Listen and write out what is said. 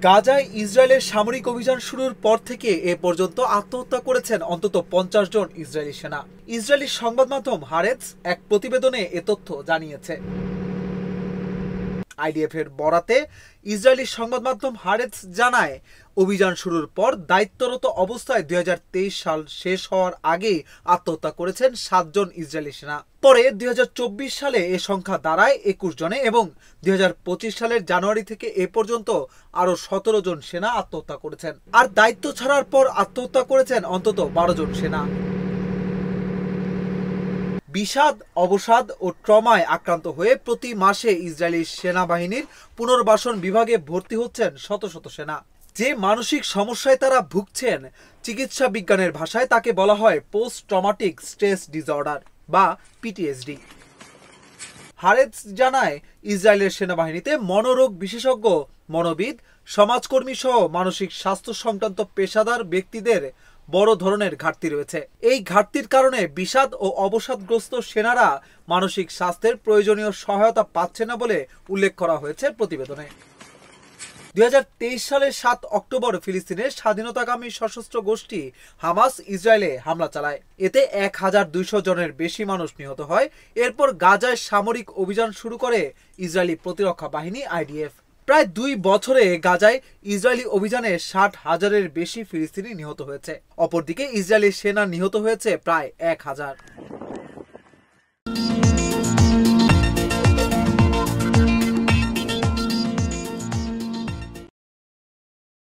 গাজায় ইসরায়েলের সামরিক অভিযান শুরুর পর থেকে এ পর্যন্ত আত্মহত্যা করেছেন অন্তত 50 জন ইসরায়েলি সেনা। ইসরায়েলি সংবাদ মাধ্যম হারেটস এক প্রতিবেদনে এ তথ্য জানিয়েছে। আইডিএফ এর বরাতে ইসরায়েলি সংবাদ মাধ্যম হারেটস জানায়, অভিযান শুরুর পর দায়িত্বরত অবস্থায় 2023 সাল শেষ হওয়ার আগে আত্মহত্যা করেছেন 7 জন ইসরায়েলি সেনা। পরে 2024 সালে এ সংখ্যা দাঁড়ায় 21 জনে এবং 2025 সালের জানুয়ারি থেকে এ পর্যন্ত আরো 17 জন সেনা আত্মহত্যা করেছেন। আর দায়িত্ব ছাড়ার পর আত্মহত্যা করেছেন অন্তত 12 জন সেনা। বিষাদ, অবসাদ ও ট্রমায় আক্রান্ত হয়ে প্রতি মাসে ইসরায়েলি সেনাবাহিনীর পুনর্বাসন বিভাগে ভর্তি হচ্ছেন শত শত সেনা। যে মানসিক সমস্যায় তারা ভুগছেন, চিকিৎসা বিজ্ঞানের ভাষায় তাকে বলা হয় পোস্ট ট্রমাটিক স্ট্রেস ডিসঅর্ডার বা পিটিএসডি। হারেটস জানায়, ইসরায়েলের সেনাবাহিনীতে মনোরোগ বিশেষজ্ঞ, মনোবিদ, সমাজকর্মী সহ মানসিক স্বাস্থ্য সংক্রান্ত পেশাদার ব্যক্তিদের বড় ধরনের ঘাটতি রয়েছে। এই ঘাটতির কারণে বিষাদ ও অবসাদগ্রস্ত সেনারা মানসিক স্বাস্থ্যের প্রয়োজনীয় সহায়তা পাচ্ছে না বলে উল্লেখ করা হয়েছে প্রতিবেদনে। 2023 সালের 7 অক্টোবর ফিলিস্তিনের স্বাধীনতাকামী সশস্ত্র গোষ্ঠী হামাস ইসরায়েলে হামলা চালায়। এতে 1200 জনের বেশি মানুষ নিহত হয়। এরপর গাজায় সামরিক অভিযান শুরু করে ইসরায়েলি প্রতিরক্ষা বাহিনী আইডিএফ। প্রায় 2 বছরে গাজায় ইসরায়েলি অভিযানে 60,000-এর বেশি ফিলিস্তিনি নিহত হয়েছে। অপরদিকে ইসরায়েলি সেনা নিহত হয়েছে প্রায় 1000।